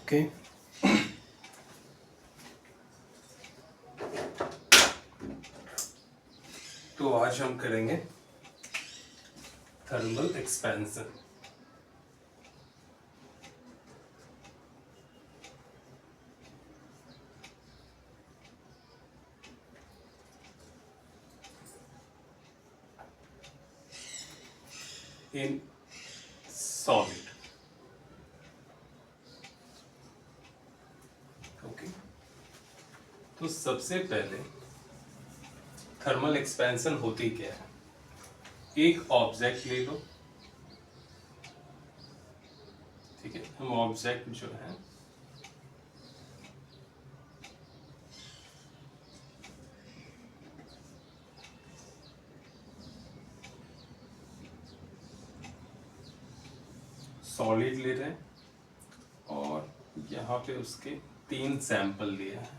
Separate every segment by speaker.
Speaker 1: Okay तो आज हम करेंगे thermal expansion. In solid. Okay, तो सबसे पहले थर्मल एक्सपेंशन होती क्या है? एक ऑब्जेक्ट ले लो, ठीक है। हम ऑब्जेक्ट जो है सॉलिड ले रहे हैं और यहाँ पे उसके 3 सैंपल लिए हैं।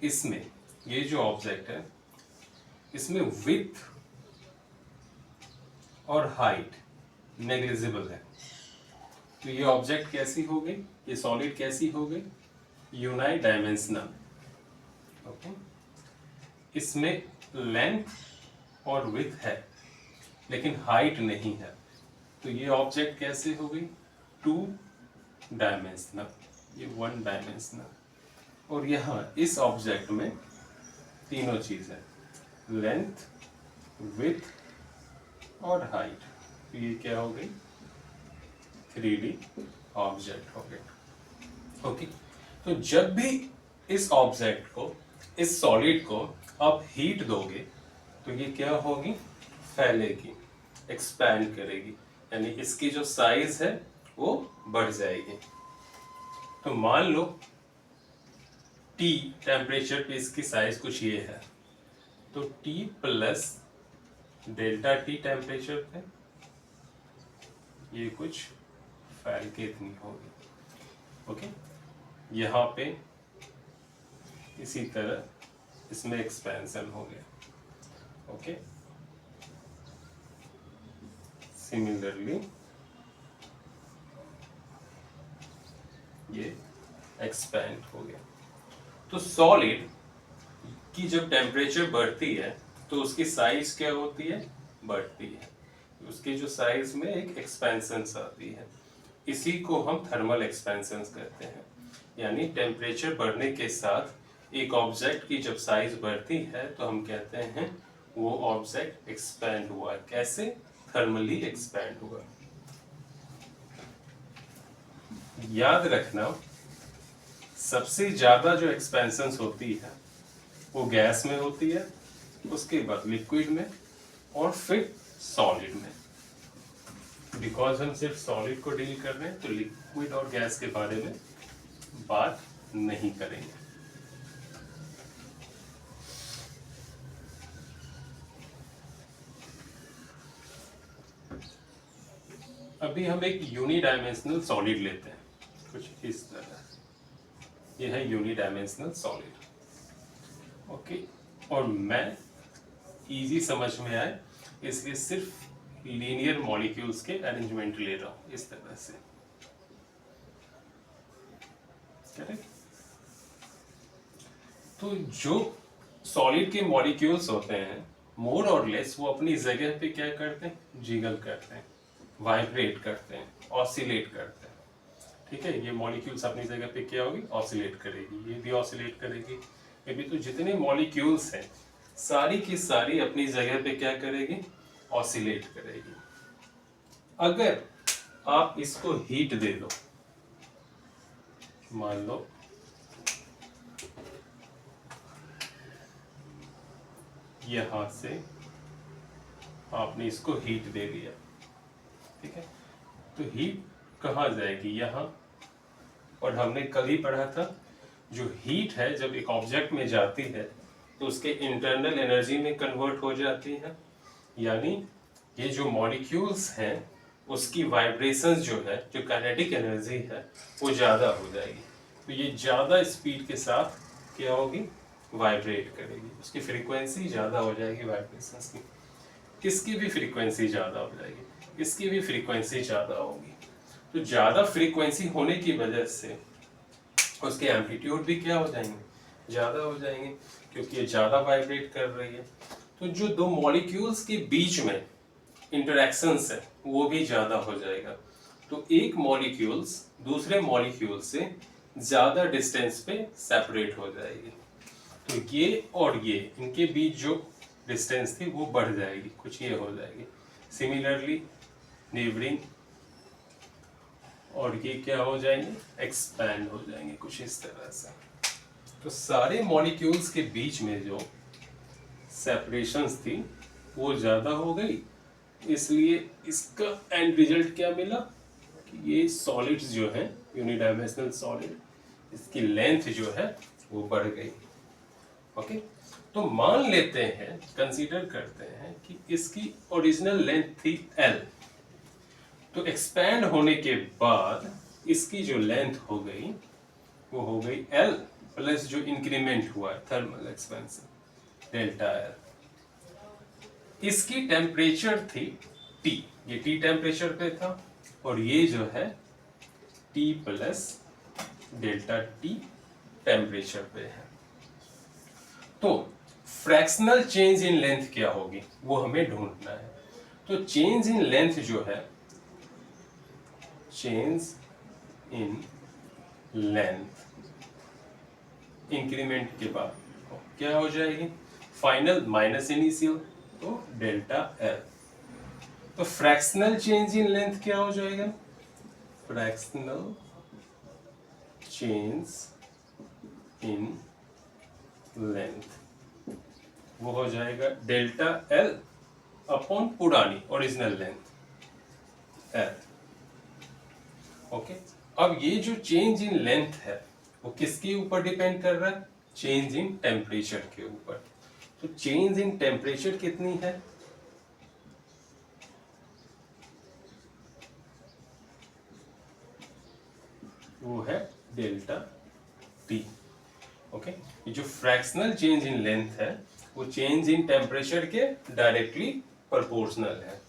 Speaker 1: इसमें ये जो ऑब्जेक्ट है इसमें विड्थ और हाइट नेग्लिजिबल है। तो ये ऑब्जेक्ट कैसी हो गई, ये सॉलिड कैसी हो गई? Unai dimensional. ओके, इसमें लेंथ और विड्थ है लेकिन हाइट नहीं है। तो ये ऑब्जेक्ट कैसे हो गई? 2 डायमेंशनल, ये 1 डायमेंशनल। और यहाँ इस ऑब्जेक्ट में तीनों चीज है, लेंथ, विड्थ और हाइट। तो ये क्या हो गई? 3D ऑब्जेक्ट हो गया। ओके, तो जब भी इस ऑब्जेक्ट को, इस सॉलिड को आप हीट दोगे तो ये क्या होगी? फैलेगी, एक्सपैंड करेगी, यानी इसकी जो साइज है वो बढ़ जाएगी। तो मान लो T टेम्परेचर पे इसकी साइज कुछ ये है, तो T plus delta T temperature पे ये कुछ फैल के इतनी होगी। ओके, यहाँ पे इसी तरह इसमें एक्सपेंशन हो गया। ओके, सिमिलरली ये एक्सपैंड हो गया। तो सॉलिड की जब टेम्परेचर बढ़ती है तो उसकी साइज क्या होती है? बढ़ती है। उसकी जो साइज में एक एक्सपेंशन आती है, इसी को हम थर्मल एक्सपेंशन कहते हैं। यानी टेम्परेचर बढ़ने के साथ एक ऑब्जेक्ट की जब साइज बढ़ती है तो हम कहते हैं वो ऑब्जेक्ट एक्सपैंड हुआ। कैसे? थर्मली एक्सपैंड हुआ। याद रखना, सबसे ज्यादा जो एक्सपेंशन होती है वो गैस में होती है, उसके बाद लिक्विड में और फिर सॉलिड में। बिकॉज हम सिर्फ सॉलिड को डील कर रहे हैं तो लिक्विड और गैस के बारे में बात नहीं करेंगे। अभी हम एक यूनिडायमेंशनल सॉलिड लेते हैं, कुछ इस तरह। यह है यूनिडायमेंशनल सॉलिड। ओके, और मैं इजी समझ में आए इसलिए सिर्फ लीनियर मॉलिक्यूल्स के अरेंजमेंट ले रहा हूं इस तरह से। करेक्ट? तो जो सॉलिड के मॉलिक्यूल्स होते हैं मोर और लेस वो अपनी जगह पे क्या करते हैं? जिगल करते हैं, वाइब्रेट करते हैं, ऑसिलेट करते हैं। ठीक है, ये मॉलिक्यूल्स अपनी जगह पे क्या होगी? ऑसिलेट करेगी, ये भी ऑसिलेट करेगी, ये भी। तो जितने मॉलिक्यूल्स हैं सारी की सारी अपनी जगह पे क्या करेगी? ऑसिलेट करेगी। अगर आप इसको हीट दे दो, मान लो यहां से आपने इसको हीट दे दिया, ठीक है, तो हीट कहाँ जाएगी? यहाँ। और हमने कल ही पढ़ा था जो हीट है जब एक ऑब्जेक्ट में जाती है तो उसके इंटरनल एनर्जी में कन्वर्ट हो जाती है। यानी ये जो मॉलिक्यूल्स हैं उसकी वाइब्रेशंस जो है, जो काइनेटिक एनर्जी है वो ज़्यादा हो जाएगी। तो ये ज़्यादा स्पीड के साथ क्या होगी? वाइब्रेट करेगी, उसकी फ्रीक्वेंसी ज़्यादा हो जाएगी वाइब्रेशंस की। इसकी भी फ्रीक्वेंसी ज़्यादा हो जाएगी, इसकी भी फ्रीक्वेंसी ज़्यादा होगी। तो ज़्यादा फ्रीक्वेंसी होने की वजह से उसके एम्पलीट्यूड भी क्या हो जाएंगे, ज़्यादा हो जाएंगे, क्योंकि ये ज़्यादा वाइब्रेट कर रही है। तो जो दो मॉलिक्यूल्स के बीच में इंटरेक्शंस है वो भी ज़्यादा हो जाएगा। तो एक मॉलिक्यूल्स दूसरे मॉलिक्यूल से ज़्यादा डिस्टेंस पे सेपरेट हो जाएगी। तो ये और ये इनके बीच जो डिस्टेंस थी वो बढ़ जाएगी, कुछ ये हो जाएगी। सिमिलरली नेबरिंग और ये क्या हो जाएंगे, एक्सपैंड हो जाएंगे कुछ इस तरह से। तो सारे मॉलिक्यूल्स के बीच में जो सेपरेशंस थी वो ज़्यादा हो गई, इसलिए इसका एंड रिजल्ट क्या मिला कि ये सॉलिड्स जो है यूनिडायमेंशनल सॉलिड, इसकी लेंथ जो है वो बढ़ गई। ओके, तो मान लेते हैं, कंसीडर करते हैं कि इसकी ओरिजिनल लेंथ थी L, तो एक्सपैंड होने के बाद इसकी जो लेंथ हो गई वो हो गई L प्लस जो इंक्रीमेंट हुआ थर्मल एक्सपेंशन डेल्टा L। इसकी टेम्परेचर थी T, ये T टेम्परेचर पे था, और ये जो है T plus delta T temperature पे है। तो फ्रैक्शनल चेंज इन लेंथ क्या होगी वो हमें ढूंढना है। तो चेंज इन लेंथ जो है, चेंज इन लेंथ इंक्रीमेंट के बाद क्या हो जाएगी, फाइनल माइनस इनिशियल, तो डेल्टा L। तो फ्रैक्शनल चेंज इन लेंथ क्या हो जाएगा, फ्रैक्शनल चेंज इन लेंथ वो हो जाएगा डेल्टा L अपॉन पुरानी ओरिजिनल लेंथ L। ओके, अब ये जो चेंज इन लेंथ है वो किसके ऊपर डिपेंड कर रहा है, चेंज इन टेम्परेचर के ऊपर। तो चेंज इन टेम्परेचर कितनी है, वो है डेल्टा T। ओके, ये जो फ्रैक्शनल चेंज इन लेंथ है वो चेंज इन टेम्परेचर के डायरेक्टली प्रोपोर्शनल है।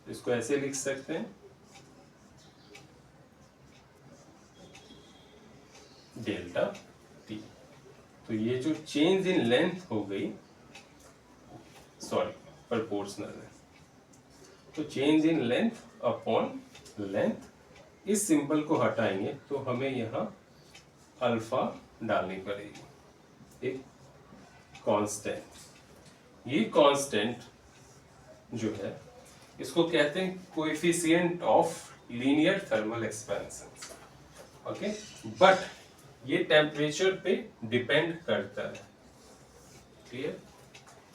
Speaker 1: इसको ऐसे लिख सकते हैं, डेल्टा T। तो ये जो चेंज इन लेंथ हो गई, सॉरी प्रोपोर्शनल है, तो change in length upon length, इस सिंबल को हटाएंगे तो हमें यहाँ अल्फा डालनी पड़ेगी, एक कांस्टेंट। ये कांस्टेंट जो है इसको कहते हैं coefficient of linear thermal expansion. Okay, but ये टेम्परेचर पे डिपेंड करता है, क्लियर।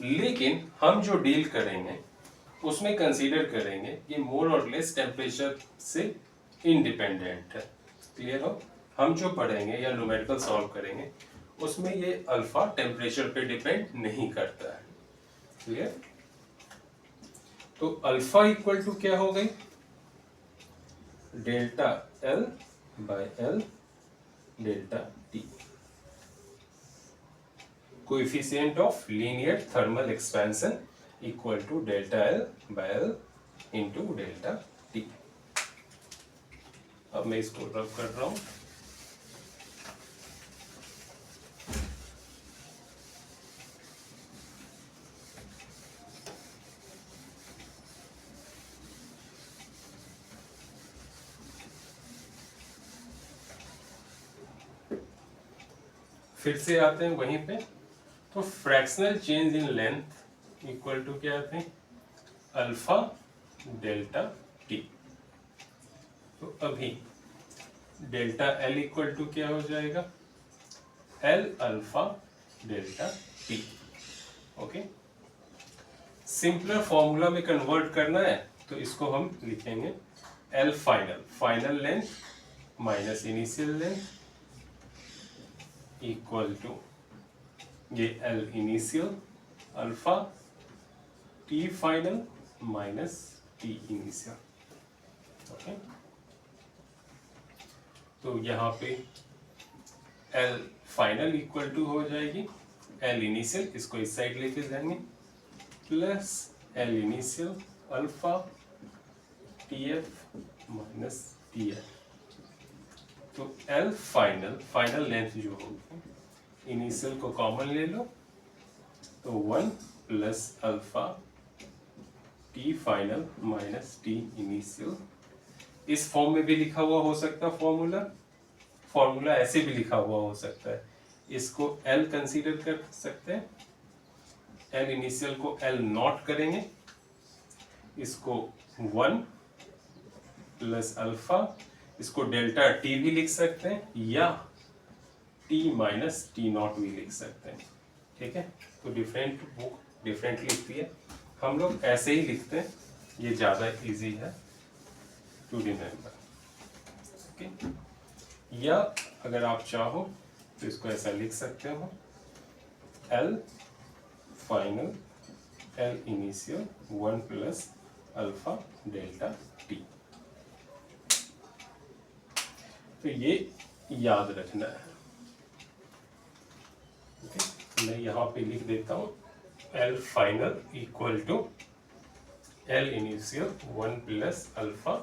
Speaker 1: लेकिन हम जो डील करेंगे उसमें कंसीडर करेंगे ये मोर और लेस टेम्परेचर से इंडिपेंडेंट है, क्लियर हो। हम जो पढ़ेंगे या न्यूमेरिकल सॉल्व करेंगे उसमें ये अल्फा टेम्परेचर पे डिपेंड नहीं करता है, क्लियर। तो अल्फा इक्वल टू क्या हो गई, delta L by L delta T, coefficient of linear thermal expansion equal to delta L by L into delta T। अब मैं इसको रब कर रहा हूं, फिर से आते हैं वहीं पे। तो fractional change in length equal to क्या आते हैं, अल्फा डेल्टा T। तो अभी डेल्टा L इक्वल टू क्या हो जाएगा, L alpha delta T। Okay, simpler formula में कन्वर्ट करना है तो इसको हम लिखेंगे L final, final length minus initial length equal to ये L initial alpha T final minus T initial. Okay, तो यहाँ पे L फाइनल इक्वल टू हो जाएगी L इनिशियल, इसको इस साइड लेके जाएंगे, plus L initial alpha TF minus TF। तो L फाइनल लेंथ जो होगी, इनिशियल को कॉमन ले लो तो 1 plus alpha T final minus T initial. इस फॉर्म में भी लिखा हुआ हो सकता है फॉर्मूला ऐसे भी लिखा हुआ हो सकता है। इसको L कंसीडर कर सकते हैं, L इनिशियल को L नॉट करेंगे, इसको 1 प्लस अल्फा, इसको डेल्टा टी भी लिख सकते हैं या टी माइनस टी नॉट भी लिख सकते हैं। ठीक है, तो डिफरेंट बुक डिफरेंट लिखती है, हम लोग ऐसे ही लिखते हैं, ये ज़्यादा इजी है टू रिमेम्बर। ओके, या अगर आप चाहो तो इसको ऐसा लिख सकते हो, L final L initial 1 plus alpha delta T. तो ये याद रखना है। ओके, मैं यहाँ पे लिख देता हूँ L final equal to L initial 1 plus alpha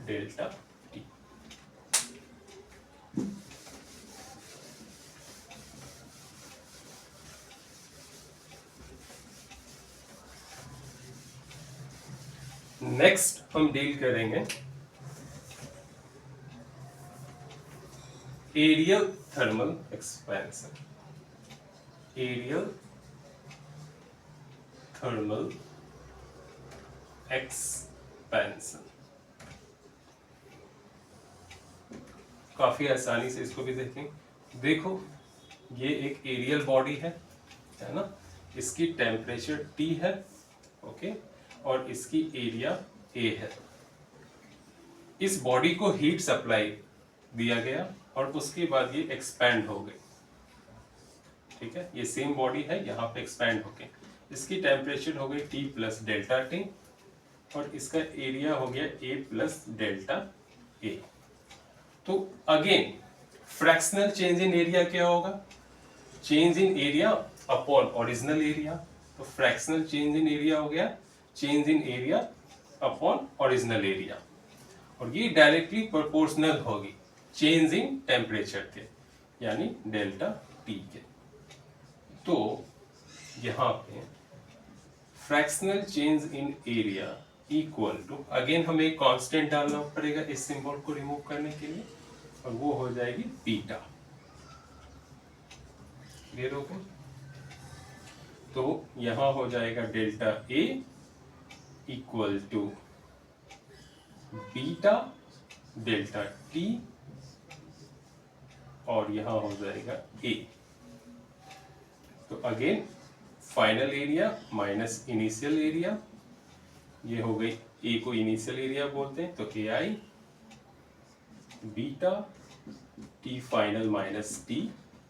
Speaker 1: delta T. Next हम डील करेंगे areal thermal expansion. Areal thermal expansion काफी आसानी से इसको भी देखेंगे। देखो, ये एक एरियल बॉडी है ना, इसकी टेम्परेचर T है, ओके, और इसकी एरिया A है। इस बॉडी को हीट सप्लाई दिया गया और उसके बाद ये एक्सपैंड हो गई। ठीक है, ये सेम बॉडी है, यहाँ पे एक्सपैंड हो गई, इसकी टेम्परेचर हो गई T प्लस डेल्टा T और इसका एरिया हो गया A प्लस डेल्टा A। तो again fractional change in area क्या होगा? Change in area upon original area. तो फ्रैक्शनल चेंज इन एरिया हो गया change in area upon original area, और ये डायरेक्टली प्रोपोर्शनल होगी चेंज इन टेम्परेचर के, यानी डेल्टा टी के। तो यहाँ पे fractional change in area equal to, again हमें एक कांस्टेंट डालना पड़ेगा इस सिंबल को रिमूव करने के लिए, और वो हो जाएगी बीटा। क्लियर हो गया? तो यहां हो जाएगा delta A equal to beta delta T, और यहां हो जाएगा ए। तो again final area minus initial area, ये हो गई, ए को इनिशियल एरिया बोलते हैं तो A I beta T final minus T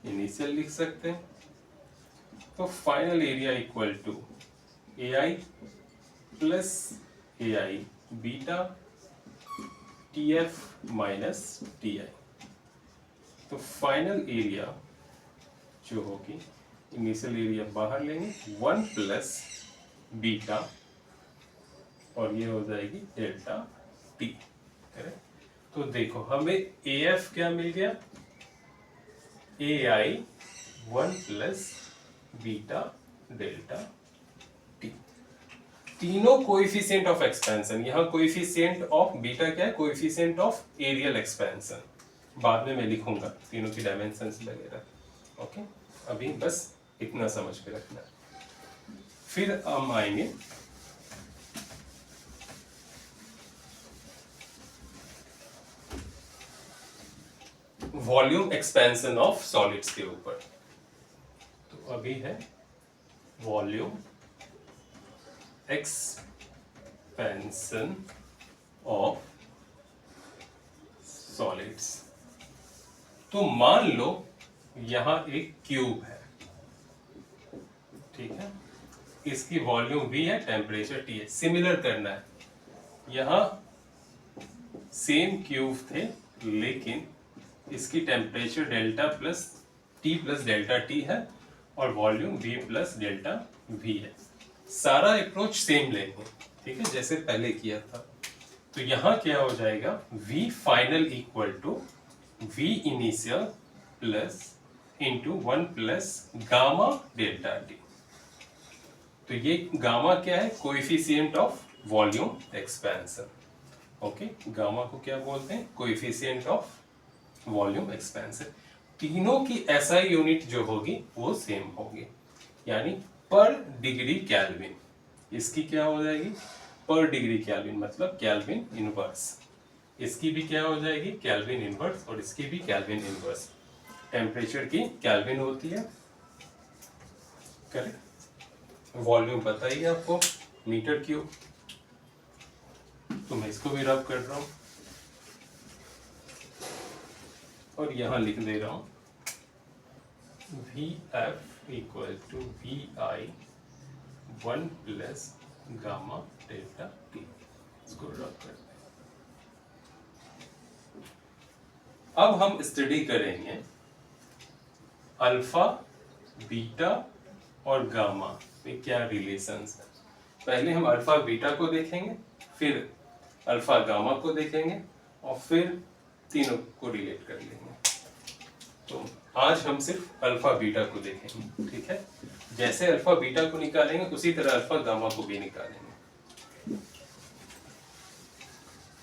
Speaker 1: initial लिख सकते हैं। तो final area equal to A I plus A I beta T F minus T I. तो फाइनल एरिया जो होगी, इनिशियल एरिया बाहर लेंगे 1 प्लस बीटा, और ये हो जाएगी डेल्टा टी। तो देखो हमें ए एफ क्या मिल गया, ए I 1 plus beta delta T. तीनों कोएफिशिएंट ऑफ एक्सपेंशन, यहाँ कोएफिशिएंट ऑफ बीटा क्या है, कोएफिशिएंट ऑफ एरियल एक्सपेंशन, बाद में मैं लिखूंगा तीनों की डायमेंशंस वगैरह। ओके, अभी बस इतना समझ के रखना है। फिर हम आएंगे वॉल्यूम एक्सपेंशन ऑफ सॉलिड्स के ऊपर। तो अभी है वॉल्यूम एक्सपेंशन ऑफ सॉलिड्स। तो मान लो यहां एक क्यूब है, ठीक है, इसकी वॉल्यूम V है, टेम्परेचर T है। सिमिलर करना है, यहां सेम क्यूब थे लेकिन इसकी temperature delta plus T plus delta T है और volume V plus delta V है। सारा अप्रोच सेम लेंगे, ठीक है, जैसे पहले किया था। तो यहाँ क्या हो जाएगा, V final equal to v initial plus into 1 plus gamma delta T. तो ये गामा क्या है? Coefficient of volume expansion. Okay, gamma को क्या बोलते हैं? Coefficient of volume expansion. तीनों की एसआई यूनिट जो होगी वो सेम होगी, यानी पर डिग्री केल्विन। इसकी क्या हो जाएगी? पर डिग्री केल्विन, मतलब केल्विन इनवर्स। इसकी भी क्या हो जाएगी? केल्विन इनवर्स, और इसकी भी केल्विन इनवर्स। टेम्परेचर की केल्विन होती है, करेक्ट। वॉल्यूम पता ही है आपको, मीटर क्यूब। तो मैं इसको भी रब कर रहा हूं और यहां लिख दे रहा हूं V F equal to V I 1 plus gamma delta T. इसको रब करते हैं। अब हम स्टडी करेंगे अल्फा, बीटा और गामा में क्या रिलेशंस है। पहले हम अल्फा बीटा को देखेंगे, फिर अल्फा गामा को देखेंगे, और फिर तीनों को रिलेट कर लेंगे। तो आज हम सिर्फ अल्फा बीटा को देखेंगे, ठीक है। जैसे अल्फा बीटा को निकालेंगे उसी तरह अल्फा गामा को भी निकालेंगे।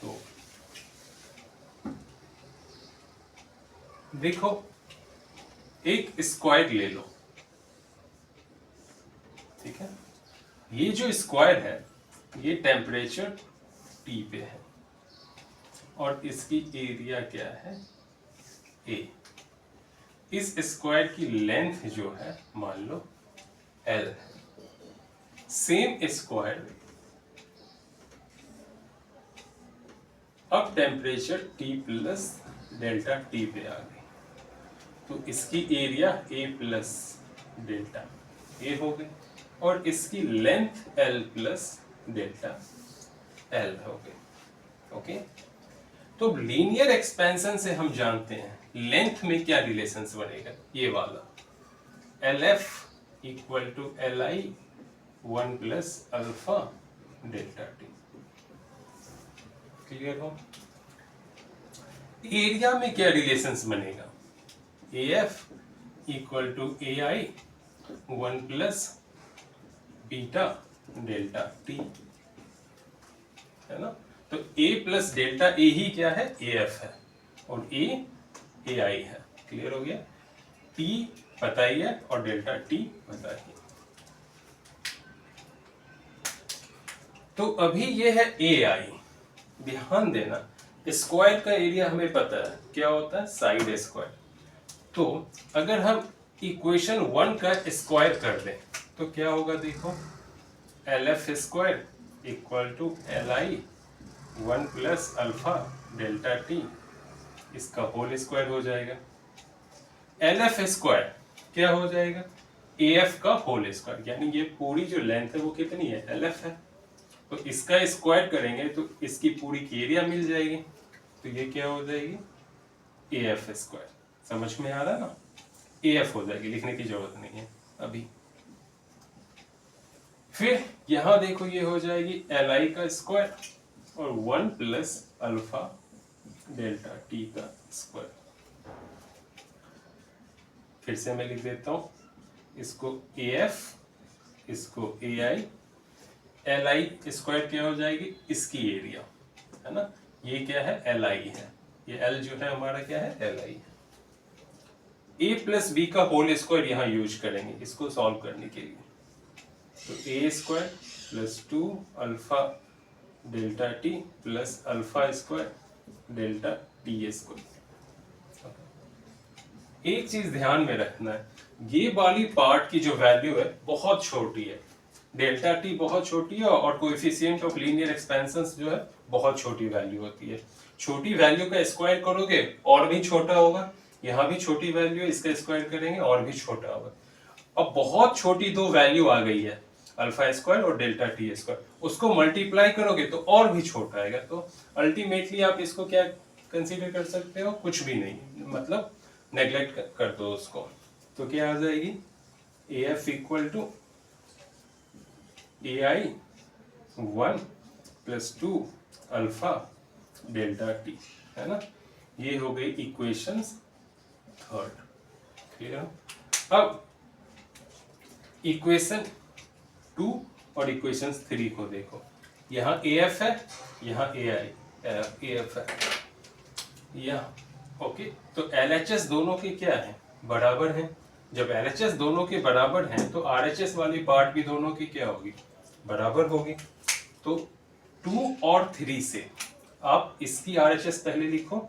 Speaker 1: तो देखो, एक स्क्वायर ले लो, ठीक है। ये जो स्क्वायर है ये टेम्परेचर टी पे है, और इसकी एरिया क्या है? ए। इस स्क्वायर की लेंथ जो है मान लो एल है। सेम स्क्वायर अब temperature T plus delta T पे आ गई, तो इसकी एरिया ए प्लस डेल्टा ए हो गई, और इसकी length L plus delta L हो गई। ओके, तो लीनियर एक्सपेंशन से हम जानते हैं लेंथ में क्या रिलेशंस बनेगा, ये वाला L F equal to L I 1 plus alpha delta T. Clear हो? एरिया में क्या रिलेशंस बनेगा? A F equal to A I 1 plus beta delta T, है ना। तो a प्लस डेल्टा ए ही क्या है? ए एफ है, और ए आई है। क्लियर हो गया? t पता ही है और डेल्टा t पता ही है। तो अभी ये है ए आई। ध्यान देना, स्क्वायर का एरिया हमें पता है क्या होता है? Side square. तो अगर हम इक्वेशन 1 का स्क्वायर कर दें तो क्या होगा? देखो, L F square equal to L I 1 plus alpha delta T, इसका होल स्क्वायर हो जाएगा। एल एफ स्क्वायर क्या हो जाएगा? ए एफ का होल स्क्वायर, यानी ये पूरी जो लेंथ है वो कितनी है? एल एफ है। तो इसका स्क्वायर करेंगे तो इसकी पूरी की एरिया मिल जाएगी, तो ये क्या हो जाएगी? A F square. समझ में आ रहा ना? ए एफ हो जाएगी, लिखने की जरूरत नहीं है अभी। फिर यहां देखो, ये हो जाएगी एल आई का स्क्वायर और 1 प्लस अल्फा डेल्टा टी का स्क्वायर। फिर से मैं लिख देता हूं, इसको ए एफ, इसको ए आई। एल आई स्क्वायर क्या हो जाएगी? इसकी एरिया, है ना। ये क्या है? एल आई है। ये एल जो है हमारा क्या है? एल आई है। ए प्लस बी का होल स्क्वायर यहां यूज करेंगे इसको सॉल्व करने के लिए। तो A square plus 2 alpha delta T plus alpha square delta T square. एक चीज ध्यान में रखना है, ये वाली पार्ट की जो वैल्यू है बहुत छोटी है। डेल्टा टी बहुत छोटी है, और कोएफिशिएंट ऑफ लीनियर एक्सपेंशन जो है बहुत छोटी वैल्यू होती है। छोटी वैल्यू का स्क्वायर करोगे और भी छोटा होगा, यहाँ भी छोटी वैल्यू है, इसका स्क्वायर करेंगे और भी छोटा होगा। अब बहुत छोटी दो वैल्यू आ गई है, अल्फा स्क्वायर और डेल्टा टी स्क्वायर, उसको मल्टीप्लाई करोगे तो और भी छोटा आएगा। तो अल्टीमेटली आप इसको क्या कंसीडर कर सकते हो? कुछ भी नहीं, मतलब नेग्लेक्ट कर दो उसको। तो क्या आ जाएगी? A F equal to A I 1 plus 2 alpha delta T, है ना। ये हो गई इक्वेशंस थर्ड। क्लियर? अब इक्वेशन 2 और इक्वेशन 3 को देखो। यहाँ AF है, यहाँ AF है, यहाँ ओके। तो LHS दोनों के क्या है? बराबर हैं। जब LHS दोनों के बराबर हैं तो RHS वाली पार्ट भी दोनों की क्या होगी? बराबर होगी। तो 2 और 3 से आप इसकी RHS पहले लिखो,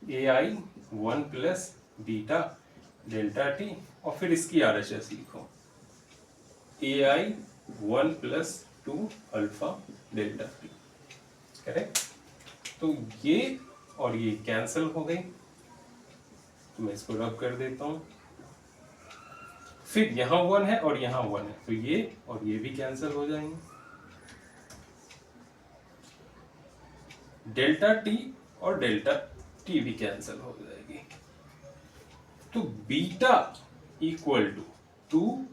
Speaker 1: AI 1 plus beta delta T, और फिर इसकी RHS लिखो, AI 1 plus 2 alpha delta T. Correct? तो ये और ये कैंसिल हो गई, तो मैं इसको रब कर देता हूं। फिर यहां 1 है और यहां 1 है, तो ये और ये भी कैंसिल हो जाएंगे। डेल्टा टी और डेल्टा टी भी कैंसिल हो जाएगी। तो बीटा इक्वल टू 2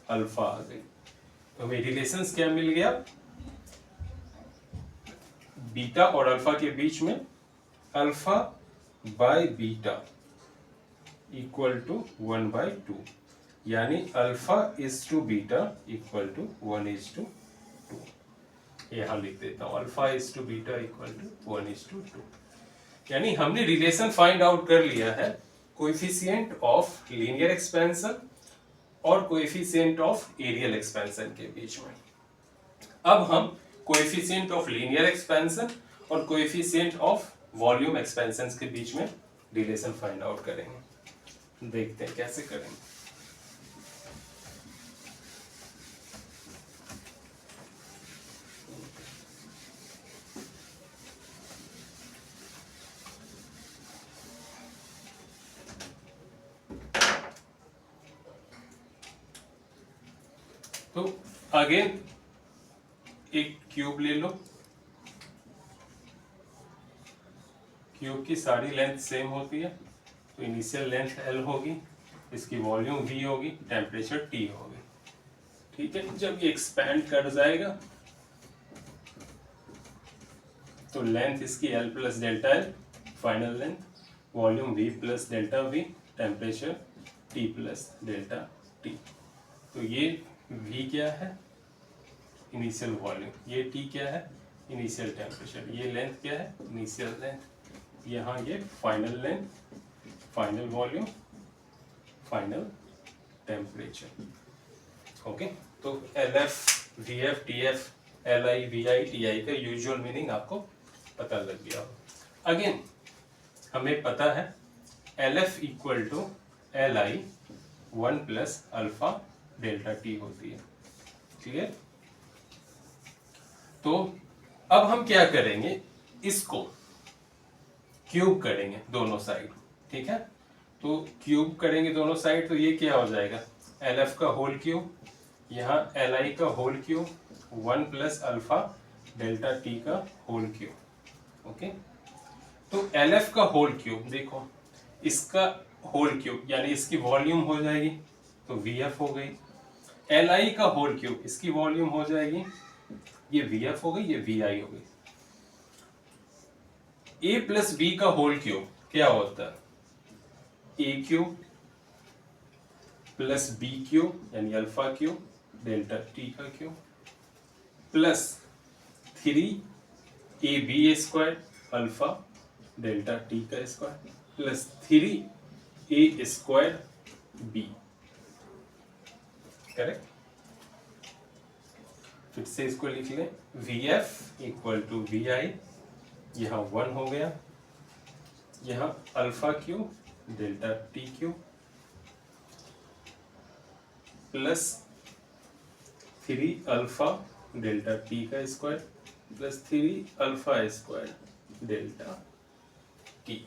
Speaker 1: अल्फा आ गई। तो हमें रिलेशंस क्या मिल गया? बीटा और अल्फा के बीच में alpha by beta equal to 1/2, यानी alpha is to beta equal to 1:2। यहां लिख देता हूं, alpha is to beta equal to 1:2। यानी हमने रिलेशन फाइंड आउट कर लिया है कोएफिशिएंट ऑफ लीनियर एक्सपेंशन और कोएफिशिएंट ऑफ एरियल एक्सपेंशन के बीच में। अब हम कोएफिशिएंट ऑफ लीनियर एक्सपेंशन और कोएफिशिएंट ऑफ वॉल्यूम एक्सपेंशन के बीच में रिलेशन फाइंड आउट करेंगे। देखते हैं कैसे करेंगे। तो अगेन एक क्यूब ले लो, क्यूब की सारी लेंथ सेम होती है, तो इनिशियल लेंथ L होगी, इसकी वॉल्यूम V होगी, टेम्परेचर T होगी। ठीक है, जब ये एक्सपैंड कर जाएगा तो लेंथ इसकी L plus delta L final length, volume V plus delta V, temperature T plus delta T। तो ये V क्या है? Initial volume. ये T क्या है? Initial temperature. ये लेंथ क्या है? Initial length. यहाँ ये final length, final volume, final temperature. Okay, तो LF, VF, TF, LI, VI, TI का यूजुअल मीनिंग आपको पता लग गया। अगेन हमें पता है LF equal to LI 1 plus alpha delta T होती है। क्लियर? तो अब हम क्या करेंगे, इसको क्यूब करेंगे दोनों साइड। ठीक है, तो क्यूब करेंगे दोनों साइड, तो ये क्या हो जाएगा? LF का होल क्यूब, यहाँ LI का whole cube, 1 plus alpha delta T का होल क्यूब। ओके, तो LF का होल क्यूब देखो, इसका होल क्यूब यानी इसकी वॉल्यूम हो जाएगी, तो VF हो गई। LI का होल क्यूब, इसकी वॉल्यूम हो जाएगी, ये VF हो गई, ये VI हो गई। A प्लस B का होल क्यूब क्या होता है? A cube plus B cube यानी अल्फा क्यूब डेल्टा T का cube plus 3AB square alpha delta T का square plus 3A square B। Correct? फिर से इसको लिख लें, VF इक्वल टू VI, यहाँ 1 हो गया, यहाँ alpha cube delta T cube plus 3 alpha delta T का square plus 3 alpha square delta T।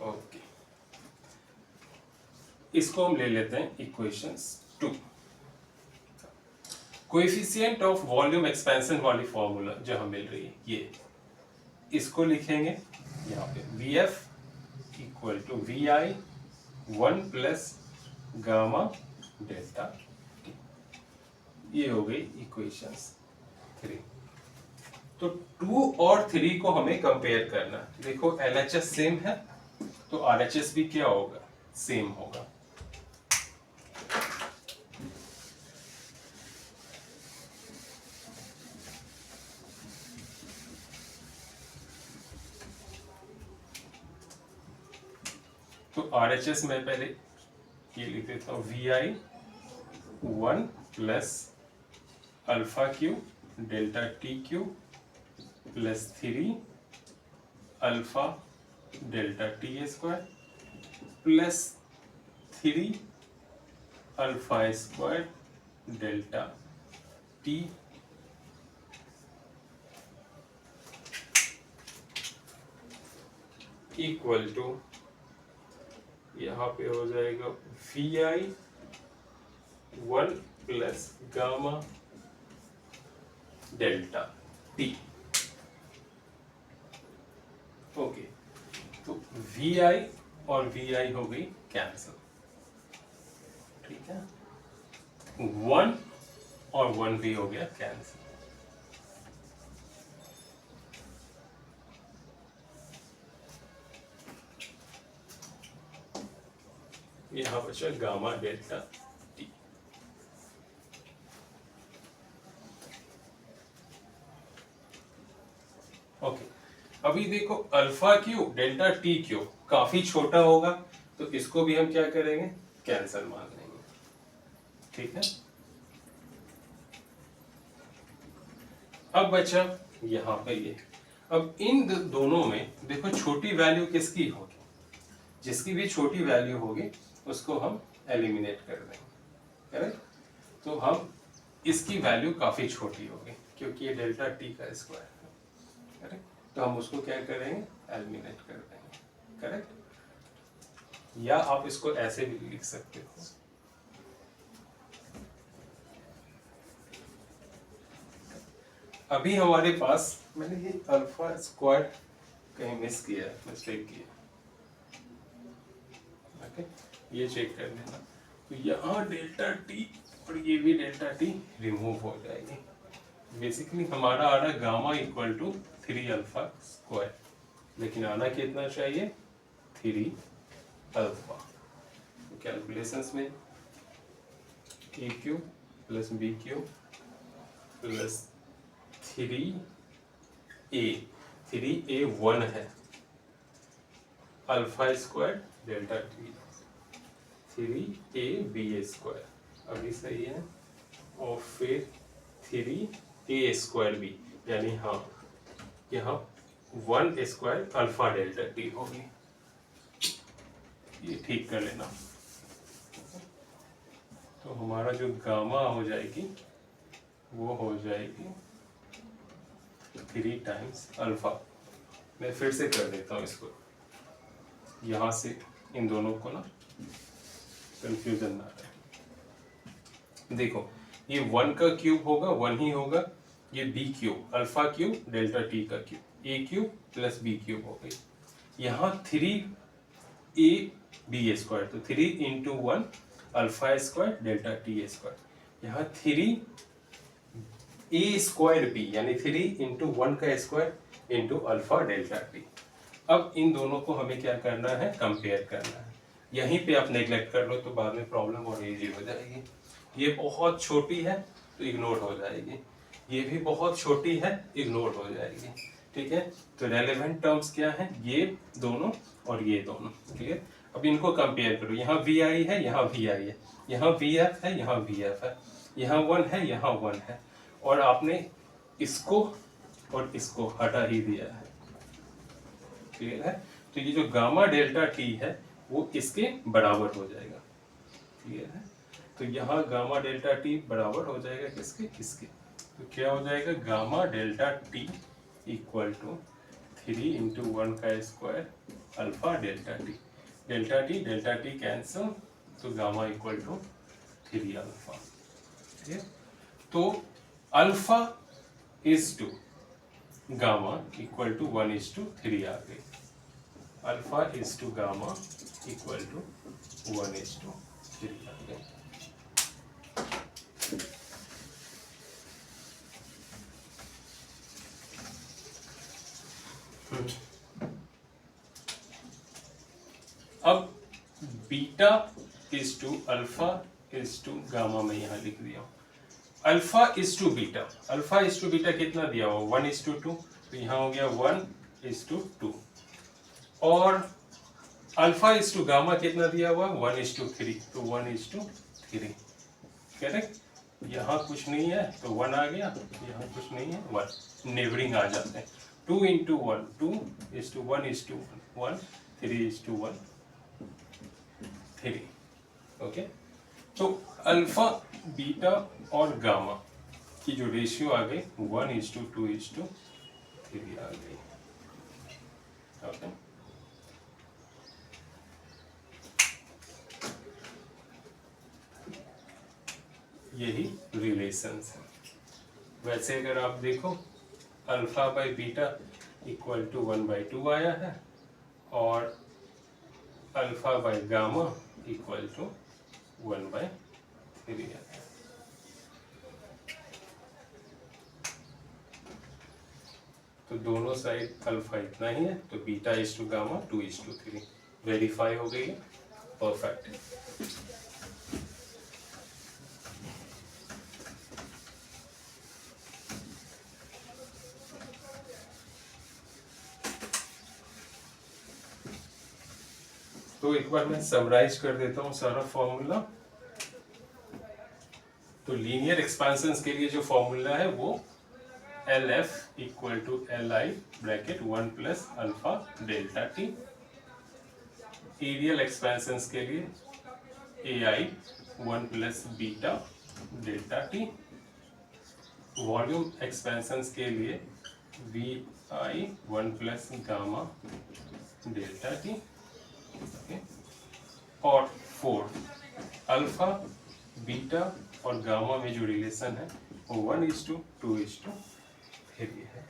Speaker 1: Okay, इसको हम ले लेते हैं equations 2। Coefficient of volume expansion वाली फॉर्मूला जो हमें मिल रही है, ये इसको लिखेंगे यहाँ पे, VF equal to VI 1 plus gamma delta T। ये हो गई इक्वेशंस 3। तो 2 और 3 को हमें कंपेयर करना। देखो LHS सेम है, तो RHS भी क्या होगा, सेम होगा। तो RHS में पहले ये लिख देता हूँ, VI 1 plus alpha cube delta T cube plus 3 alpha delta T square plus 3 alpha square delta T equal to, यहाँ पे हो जाएगा VI 1 plus gamma delta T. Okay, तो VI और VI हो गई कैंसिल, ठीक है। 1 और 1 भी हो गया कैंसिल। यहाँ बचा गामा डेल्टा टी। ओके, अभी देखो alpha cube delta T Q काफी छोटा होगा, तो इसको भी हम क्या करेंगे, कैंसिल मान लेंगे, ठीक है। अब बचा यहाँ पे ये, अब इन दोनों में देखो छोटी वैल्यू किसकी होगी, जिसकी भी छोटी वैल्यू होगी उसको हम एलिमिनेट कर देंगे, करेक्ट। तो हम इसकी वैल्यू काफी छोटी होगी क्योंकि ये डेल्टा टी का स्क्वायर है, करेक्ट। तो हम उसको क्या करेंगे, एलिमिनेट कर देंगे, करेक्ट। या आप इसको ऐसे भी लिख सकते हो, अभी हमारे पास, मैंने ये अल्फा स्क्वायर कहीं मिस किया है, मिस्टेक किया, ओके, ये चेक कर लेना। तो यहाँ डेल्टा टी और ये भी डेल्टा टी रिमूव हो जाएगी। बेसिकली हमारा आ रहा gamma equal to 3 alpha square, लेकिन आना कितना चाहिए, 3 अल्फा। तो कैलकुलेशंस में A Q plus B Q plus 3a 1 है, alpha square delta T 3ab square, अभी सही है। और फिर 3a स्क्वायर बी, यानी हाँ यहाँ 1 स्क्वायर अल्फा डेल्टा टी होगी, ये ठीक कर लेना। तो हमारा जो गामा हो जाएगी वो हो जाएगी 3 टाइम्स अल्फा। मैं फिर से कर देता हूँ इसको, यहाँ से इन दोनों को ना कंफ्यूजन ना रहे। देखो ये 1 का क्यूब होगा 1 ही होगा, ये B cube alpha cube delta T का cube A cube plus B cube हो गई। यहाँ 3a बी स्क्वायर, तो 3 into 1 alpha square delta T square, यहाँ 3 ए स्क्वायर बी, यानी 3 इंटू 1 का square into alpha delta T. अब इन दोनों को हमें क्या करना है, कंपेयर करना है। यहीं पे आप नेग्लेक्ट कर लो तो बाद में प्रॉब्लम और इजी हो जाएगी। ये बहुत छोटी है तो इग्नोर हो जाएगी, ये भी बहुत छोटी है इग्नोर हो जाएगी, ठीक है। तो रेलेवेंट टर्म्स क्या है, ये दोनों और ये दोनों, क्लियर। अब इनको कंपेयर करो, यहाँ वी आई है, यहाँ वी आई है, यहाँ वी एफ है, यहाँ वी एफ है, यहाँ 1 है, यहाँ 1 है, और आपने इसको और इसको हटा ही दिया है, क्लियर है। तो ये जो गामा डेल्टा टी है वो इसके बराबर हो जाएगा, क्लियर है। तो यहाँ गामा डेल्टा टी बराबर हो जाएगा किसके, इसके। तो क्या हो जाएगा, gamma delta T equal to 3 into 1 का square alpha delta T cancel, तो गामा इक्वल टू 3 अल्फा, ठीक है। तो alpha is to gamma equal to 1:3 आ गई, alpha is to gamma equal to 1:3 आ गई। अब beta is to alpha is to gamma में यहाँ लिख दिया हूँ। Alpha is to beta, alpha is to beta कितना दिया हुआ 1:2, तो यहाँ हो गया 1:2। और अल्फा इज टू गामा कितना दिया हुआ 1:3, तो 1:3। करेक्ट। यहाँ कुछ नहीं है तो 1 आ गया, यहाँ कुछ नहीं है 1, नेबरिंग आ जाते हैं। 2 × 1 2:1:1 3:1 3। ओके, तो अल्फा बीटा और गामा की जो रेशियो आ गई 1:2:3 आ गई। ओके, यही रिलेशंस है। वैसे अगर आप देखो alpha by beta equal to 1/2 आया है और alpha by gamma equal to 1/3 आया है। तो दोनों साइड अल्फा इतना ही है, तो beta is to gamma 2:3 verify हो गई है, परफेक्ट। तो एक बार मैं समराइज कर देता हूँ सारा फॉर्मूला। तो लीनियर एक्सपेंशंस के लिए जो फॉर्मूला है वो LF equal to LI bracket 1 plus alpha delta T. Areal expansions के लिए AI 1 plus beta delta T. Volume expansions के लिए VI 1 plus gamma delta T. और 4 अल्फा बीटा और गामा में जो रिलेशन है वो 1:2:3 है।